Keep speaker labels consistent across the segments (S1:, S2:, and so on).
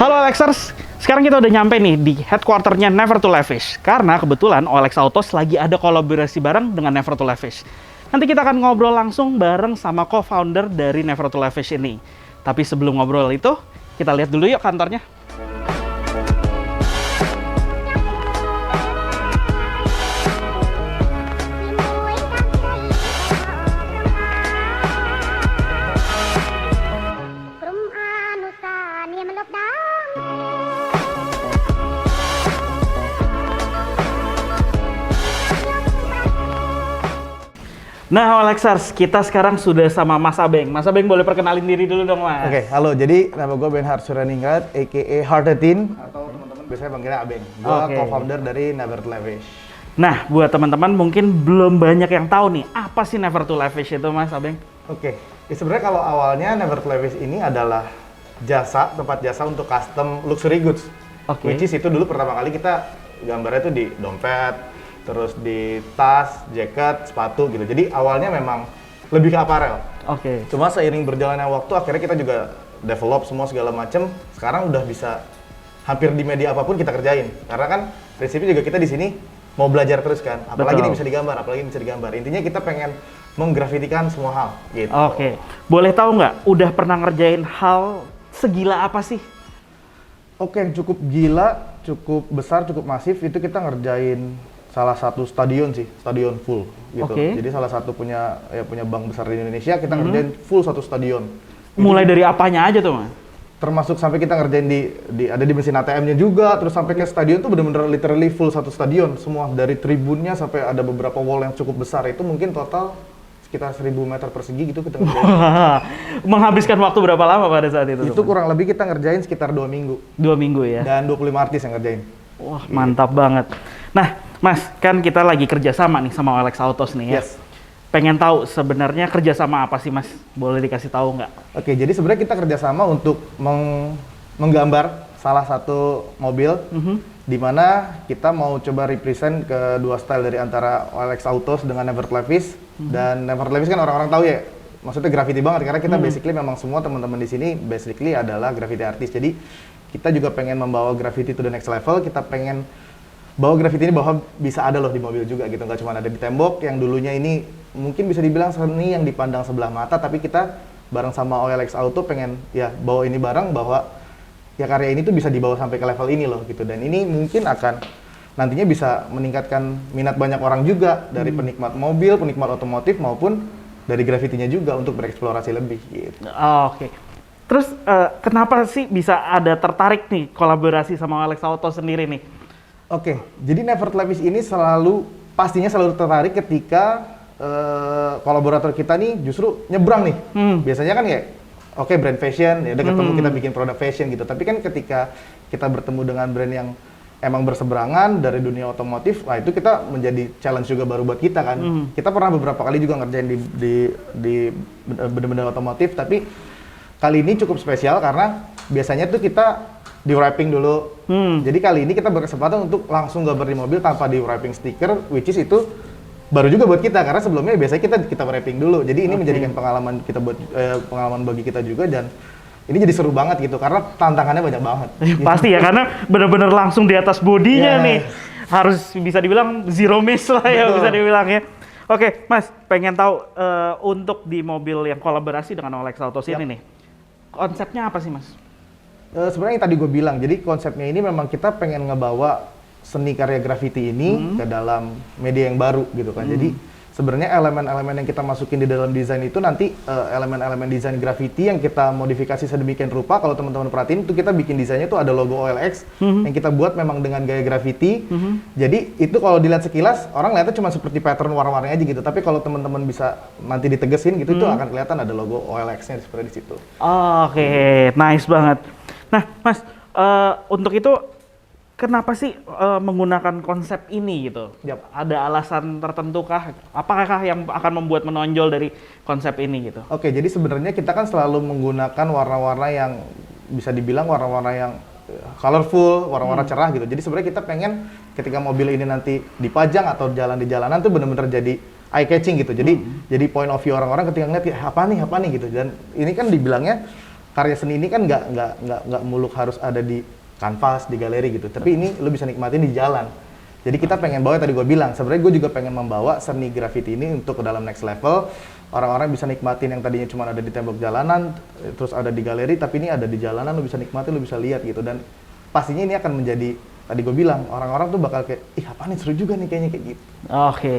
S1: Halo Alexers, sekarang kita udah nyampe nih di headquarternya Never to Lavish. Karena kebetulan OLX Autos lagi ada kolaborasi bareng dengan Never to Lavish. Nanti kita akan ngobrol langsung bareng sama co-founder dari Never to Lavish ini. Tapi sebelum ngobrol itu, kita lihat dulu yuk kantornya. Nah, Alexers, kita sekarang sudah sama Mas Abeng. Mas Abeng boleh perkenalin diri dulu dong, Mas.
S2: Oke, halo. Jadi nama gue Benhard Suraningrat, a.k.a. Heartetin, atau teman-teman biasanya panggilnya Abeng. Gue co-founder dari Never to Lavish.
S1: Nah, buat teman-teman mungkin belum banyak yang tahu nih, apa sih Never to Lavish itu, Mas Abeng?
S2: Oke, sebenarnya kalau awalnya Never to Lavish ini adalah tempat jasa untuk custom luxury goods. Which is itu dulu pertama kali kita gambarnya tuh di dompet, terus di tas, jaket, sepatu gitu. Jadi awalnya memang lebih ke apparel. Cuma seiring berjalannya waktu akhirnya kita juga develop semua segala macam. Sekarang udah bisa hampir di media apapun kita kerjain. Karena kan prinsipnya juga kita di sini mau belajar terus kan. Apalagi ini bisa digambar, apalagi bisa digambar. Intinya kita pengen menggrafitikan semua hal gitu.
S1: Boleh tahu nggak udah pernah ngerjain hal segila apa sih?
S2: Yang cukup gila, cukup besar, cukup masif itu kita ngerjain salah satu stadion sih, stadion full gitu. Jadi salah satu punya bank besar di Indonesia, kita ngerjain full satu stadion.
S1: Mulai dari apanya aja tuh, Mas?
S2: Termasuk sampai kita ngerjain ada di mesin ATM-nya juga, terus sampai ke stadion tuh bener-bener literally full satu stadion. Semua dari tribunnya sampai ada beberapa wall yang cukup besar. Itu mungkin total sekitar 1000 meter persegi gitu kita ngerjain.
S1: Menghabiskan waktu berapa lama pada saat itu?
S2: Itu kurang lebih kita ngerjain sekitar 2 minggu.
S1: 2 minggu ya?
S2: Dan 25 artis yang ngerjain.
S1: Wah, mantap banget. Nah, Mas, kan kita lagi kerjasama nih sama OLX Autos nih ya. Pengen tahu sebenarnya kerjasama apa sih, Mas? Boleh dikasih tahu nggak?
S2: Jadi sebenarnya kita kerjasama untuk menggambar salah satu mobil, di mana kita mau coba represent kedua style dari antara OLX Autos dengan Never to Lavish. Dan Never to Lavish kan orang-orang tahu ya, maksudnya graffiti banget karena kita basically memang semua teman-teman di sini basically adalah graffiti artis. Jadi kita juga pengen membawa graffiti to the next level. Kita pengen bawa graffiti ini bahwa bisa ada loh di mobil juga gitu, nggak cuma ada di tembok yang dulunya ini mungkin bisa dibilang seni yang dipandang sebelah mata, tapi kita bareng sama OLX Auto pengen ya bawa ini bareng bahwa ya karya ini tuh bisa dibawa sampai ke level ini loh gitu. Dan ini mungkin akan nantinya bisa meningkatkan minat banyak orang juga dari penikmat mobil, penikmat otomotif maupun dari graffitinya juga untuk bereksplorasi lebih gitu.
S1: Terus kenapa sih bisa ada tertarik nih kolaborasi sama OLX Auto sendiri nih?
S2: Jadi Never to Lavish ini pastinya selalu tertarik ketika kolaborator kita nih justru nyebrang nih. Biasanya kan ya, brand fashion, ya udah ketemu kita bikin produk fashion gitu. Tapi kan ketika kita bertemu dengan brand yang emang berseberangan dari dunia otomotif, nah itu kita menjadi challenge juga baru buat kita kan. Kita pernah beberapa kali juga ngerjain di bener-bener otomotif, tapi kali ini cukup spesial karena biasanya tuh kita di wrapping dulu. Jadi kali ini kita berkesempatan untuk langsung gambar di mobil tanpa di wrapping stiker, which is itu baru juga buat kita karena sebelumnya biasanya kita wrapping dulu. Jadi ini menjadikan pengalaman pengalaman bagi kita juga, dan ini jadi seru banget gitu karena tantangannya banyak banget.
S1: Pasti ya, karena benar-benar langsung di atas bodinya nih. Harus bisa dibilang zero miss lah ya, bisa dibilang ya. Mas, pengen tahu untuk di mobil yang kolaborasi dengan OLX Autos ini nih, konsepnya apa sih, Mas?
S2: Sebenarnya yang tadi gue bilang, jadi konsepnya ini memang kita pengen ngebawa seni karya graffiti ini ke dalam media yang baru gitu kan. Jadi sebenarnya elemen-elemen yang kita masukin di dalam desain itu nanti elemen-elemen desain graffiti yang kita modifikasi sedemikian rupa. Kalau teman-teman perhatiin itu kita bikin desainnya tuh ada logo OLX yang kita buat memang dengan gaya graffiti. Jadi itu kalau dilihat sekilas orang lihatnya cuma seperti pattern warna-warnanya aja gitu. Tapi kalau teman-teman bisa nanti ditegesin gitu itu akan kelihatan ada logo OLX-nya seperti di situ.
S1: Nice banget. Nah, Mas, untuk itu kenapa sih menggunakan konsep ini gitu? Ada alasan tertentu kah? Apakah yang akan membuat menonjol dari konsep ini gitu?
S2: Jadi sebenarnya kita kan selalu menggunakan warna-warna yang bisa dibilang warna-warna yang colorful, warna-warna cerah gitu. Jadi sebenarnya kita pengen ketika mobil ini nanti dipajang atau jalan di jalanan tuh bener-bener jadi eye catching gitu. Jadi point of view orang-orang ketika ngeliat apa nih gitu. Dan ini kan dibilangnya karya seni ini kan nggak muluk harus ada di kanvas, di galeri gitu. Tapi ini lu bisa nikmatin di jalan. Jadi kita pengen bawa, tadi gue bilang, sebenarnya gue juga pengen membawa seni graffiti ini untuk ke dalam next level. Orang-orang bisa nikmatin yang tadinya cuma ada di tembok jalanan, terus ada di galeri, tapi ini ada di jalanan, lu bisa nikmatin, lu bisa lihat gitu. Dan pastinya ini akan menjadi, tadi gue bilang, orang-orang tuh bakal kayak, ih apa nih seru juga nih kayaknya kayak gitu.
S1: Oke.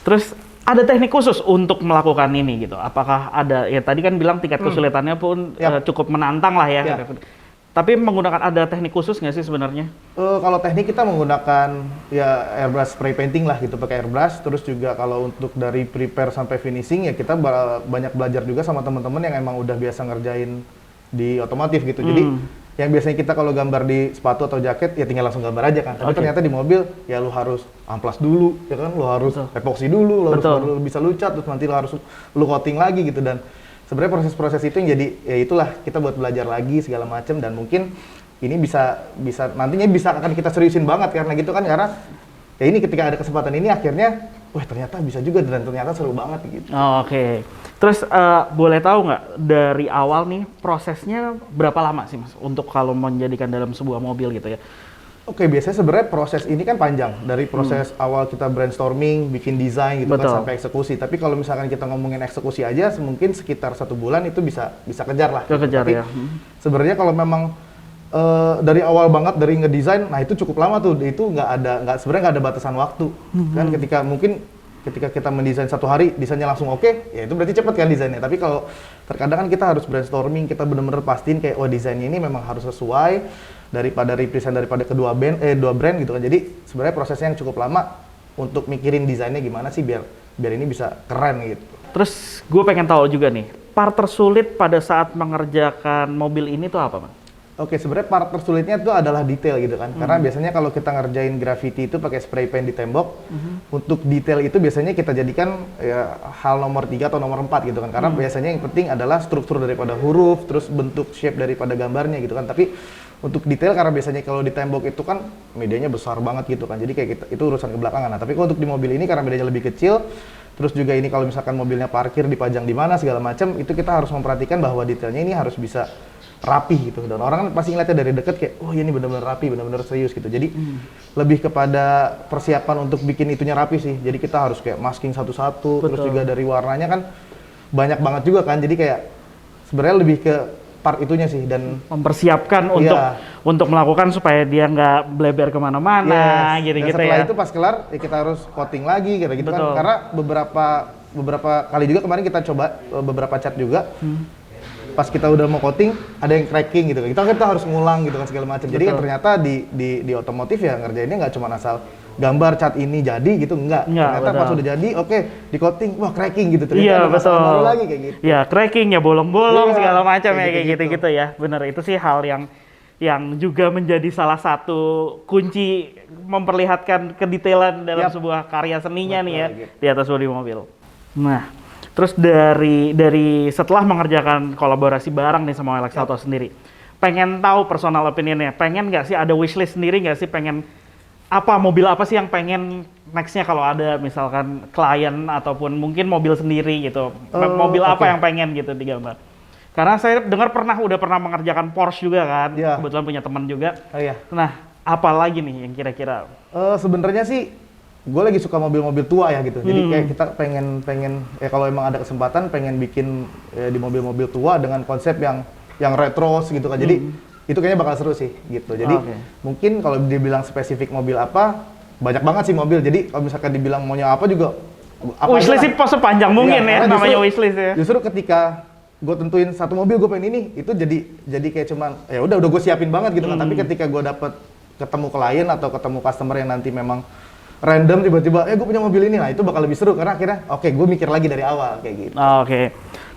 S1: Terus ada teknik khusus untuk melakukan ini gitu? Apakah ada, ya tadi kan bilang tingkat kesulitannya pun cukup menantang lah ya. Tapi menggunakan ada teknik khusus nggak sih sebenarnya?
S2: Kalau teknik kita menggunakan ya airbrush spray painting lah gitu, pakai airbrush. Terus juga kalau untuk dari prepare sampai finishing ya kita banyak belajar juga sama teman-teman yang emang udah biasa ngerjain di otomotif gitu. Jadi yang biasanya kita kalau gambar di sepatu atau jaket ya tinggal langsung gambar aja kan. Tapi ternyata di mobil ya lu harus amplas dulu, ya kan, lu harus epoxy dulu, lu harus bisa lu cat, terus nanti lu harus lu coating lagi gitu. Dan sebenarnya proses-proses itu yang jadi ya itulah kita buat belajar lagi segala macam. Dan mungkin ini bisa nantinya bisa akan kita seriusin banget karena gitu kan, karena ya ini ketika ada kesempatan ini akhirnya wah ternyata bisa juga dan ternyata seru banget gitu.
S1: Oke. Terus boleh tahu nggak dari awal nih prosesnya berapa lama sih Mas untuk kalau menjadikan dalam sebuah mobil gitu ya?
S2: Oke, biasanya sebenarnya proses ini kan panjang dari proses awal kita brainstorming, bikin desain gitu kan sampai eksekusi. Tapi kalau misalkan kita ngomongin eksekusi aja, mungkin sekitar 1 bulan itu bisa kejar lah.
S1: Kejar ya.
S2: Sebenarnya kalau memang dari awal banget dari ngedesain, nah itu cukup lama tuh. Itu sebenarnya nggak ada batasan waktu. Kan ketika kita mendesain 1 hari, desainnya langsung oke, ya itu berarti cepet kan desainnya. Tapi kalau terkadang kan kita harus brainstorming, kita bener-bener pastiin kayak desainnya ini memang harus sesuai daripada represent daripada dua brand gitu kan. Jadi sebenarnya prosesnya yang cukup lama untuk mikirin desainnya gimana sih biar ini bisa keren gitu.
S1: Terus gue pengen tahu juga nih, part tersulit pada saat mengerjakan mobil ini tuh apa, Mas?
S2: Oke, sebenarnya part tersulitnya itu adalah detail gitu kan. Karena biasanya kalau kita ngerjain graffiti itu pakai spray paint di tembok, untuk detail itu biasanya kita jadikan ya, hal nomor 3 atau nomor 4 gitu kan. Karena biasanya yang penting adalah struktur daripada huruf, terus bentuk shape daripada gambarnya gitu kan. Tapi untuk detail karena biasanya kalau di tembok itu kan medianya besar banget gitu kan. Jadi kayak kita, itu urusan kebelakangan. Nah, tapi kalau untuk di mobil ini karena medianya lebih kecil, terus juga ini kalau misalkan mobilnya parkir dipajang di mana segala macam, itu kita harus memperhatikan bahwa detailnya ini harus bisa rapi gitu. Dan orang kan pasti ngeliatnya dari deket kayak, oh ini benar-benar rapi, benar-benar serius gitu. Jadi lebih kepada persiapan untuk bikin itunya rapi sih. Jadi kita harus kayak masking satu-satu, terus juga dari warnanya kan banyak banget juga kan. Jadi kayak sebenarnya lebih ke part itunya sih dan
S1: mempersiapkan untuk melakukan supaya dia nggak bleber kemana-mana gitu-gitu ya.
S2: Setelah itu pas kelar ya kita harus coating lagi gitu kan. Karena beberapa kali juga kemarin kita coba beberapa cat juga. Pas kita udah mau coating ada yang cracking gitu kan. Kita harus ngulang gitu kan segala macam. Jadi kan ternyata di otomotif ya ngerjainnya nggak cuma asal gambar cat ini jadi gitu, enggak. Ternyata pas udah jadi di coating wah cracking gitu. Ternyata ada masalah baru lagi kayak gitu.
S1: Iya, cracking ya bolong-bolong segala macam ya kayak gitu-gitu ya. Bener, itu sih hal yang juga menjadi salah satu kunci memperlihatkan kedetailan dalam sebuah karya seninya nih ya di atas bodi mobil. Nah, terus dari setelah mengerjakan kolaborasi bareng nih sama OLX Autos sendiri, pengen tahu personal opinionnya, pengen nggak sih ada wishlist sendiri nggak sih, pengen apa mobil apa sih yang pengen nextnya kalau ada misalkan klien ataupun mungkin mobil sendiri gitu, mobil apa yang pengen gitu digambar? Karena saya dengar udah pernah mengerjakan Porsche juga kan, kebetulan punya teman juga. Nah, apa lagi nih yang kira-kira?
S2: Sebenarnya sih gue lagi suka mobil-mobil tua ya gitu. Jadi kayak kita pengen ya kalau emang ada kesempatan pengen bikin di mobil-mobil tua dengan konsep yang retro gitu kan. Jadi itu kayaknya bakal seru sih gitu. Jadi mungkin kalau dibilang spesifik mobil apa, banyak banget sih mobil. Jadi kalau misalkan dibilang maunya apa juga
S1: wishlist sih sepanjang mungkin ya namanya wishlist ya.
S2: Justru ketika gue tentuin satu mobil gue pengen ini, itu jadi kayak cuman ya udah gue siapin banget gitu kan. Tapi ketika gue dapet ketemu klien atau ketemu customer yang nanti memang random tiba-tiba gue punya mobil ini, nah itu bakal lebih seru karena akhirnya gue mikir lagi dari awal kayak gitu.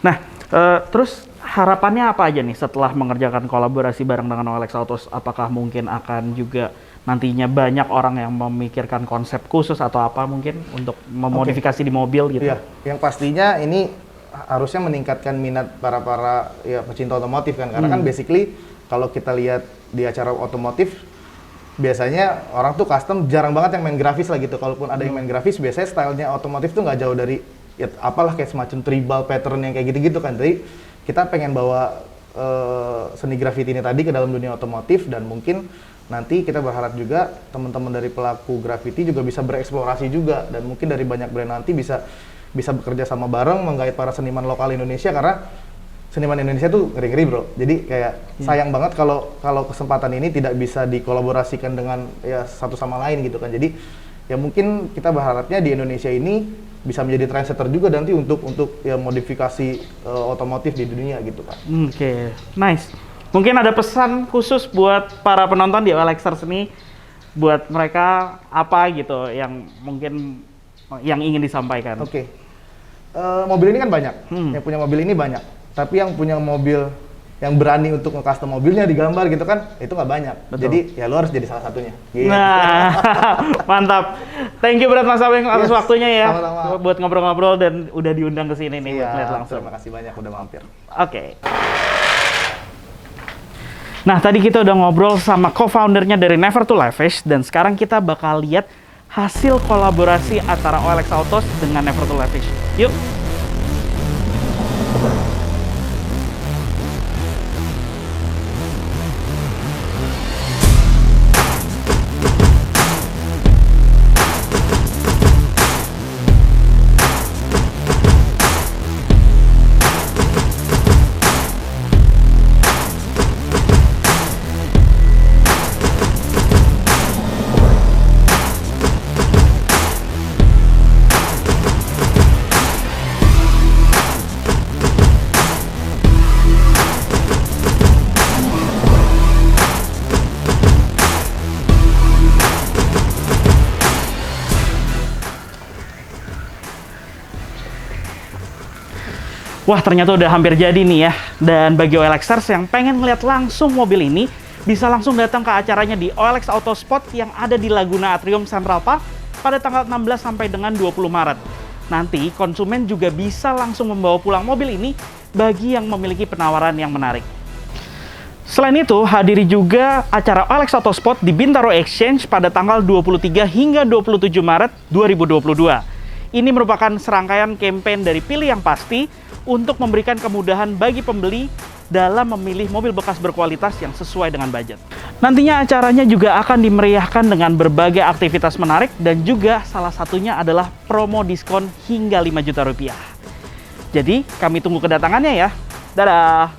S1: Nah terus harapannya apa aja nih setelah mengerjakan kolaborasi bareng dengan OLX Autos? Apakah mungkin akan juga nantinya banyak orang yang memikirkan konsep khusus atau apa mungkin untuk memodifikasi di mobil gitu?
S2: Iya, yang pastinya ini harusnya meningkatkan minat para ya pecinta otomotif kan, karena kan basically kalau kita lihat di acara otomotif biasanya orang tuh custom jarang banget yang main grafis lah gitu. Kalaupun ada yang main grafis, biasanya stylenya otomotif tuh nggak jauh dari ya apalah kayak semacam tribal pattern yang kayak gitu-gitu kan. Jadi kita pengen bawa seni graffiti ini tadi ke dalam dunia otomotif, dan mungkin nanti kita berharap juga teman-teman dari pelaku graffiti juga bisa bereksplorasi juga, dan mungkin dari banyak brand nanti bisa bekerja sama bareng menggait para seniman lokal Indonesia, karena seniman Indonesia tuh ngeri-ngeri bro. Jadi kayak sayang banget kalau kesempatan ini tidak bisa dikolaborasikan dengan ya satu sama lain gitu kan. Jadi ya mungkin kita berharapnya di Indonesia ini bisa menjadi trendsetter juga nanti untuk ya modifikasi otomotif di dunia gitu kan.
S1: Oke, nice. Mungkin ada pesan khusus buat para penonton di OLXers ini, buat mereka apa gitu yang mungkin yang ingin disampaikan?
S2: Oke. Mobil ini kan banyak, yang punya mobil ini banyak. Tapi yang punya mobil yang berani untuk nge-custom mobilnya digambar gitu kan, itu nggak banyak.
S1: Betul.
S2: Jadi ya lo harus jadi salah satunya. Gitu.
S1: Nah, mantap. Thank you berat Mas Abeng atas waktunya ya.
S2: Sama-sama.
S1: Buat ngobrol-ngobrol dan udah diundang ke sini nih buat lihat langsung.
S2: Terima kasih banyak udah mampir.
S1: Oke. Nah, tadi kita udah ngobrol sama co-foundernya dari Never to Lavish, dan sekarang kita bakal lihat hasil kolaborasi antara OLX Autos dengan Never to Lavish. Yuk. Wah, ternyata udah hampir jadi nih ya. Dan bagi OLXers yang pengen ngeliat langsung mobil ini, bisa langsung datang ke acaranya di OLX Auto Spot yang ada di Laguna Atrium Central Park pada tanggal 16 sampai dengan 20 Maret. Nanti konsumen juga bisa langsung membawa pulang mobil ini bagi yang memiliki penawaran yang menarik. Selain itu, hadiri juga acara OLX Auto Spot di Bintaro Exchange pada tanggal 23 hingga 27 Maret 2022. Ini merupakan serangkaian campaign dari Pilih Yang Pasti untuk memberikan kemudahan bagi pembeli dalam memilih mobil bekas berkualitas yang sesuai dengan budget. Nantinya acaranya juga akan dimeriahkan dengan berbagai aktivitas menarik, dan juga salah satunya adalah promo diskon hingga 5 juta rupiah. Jadi kami tunggu kedatangannya ya. Dadah!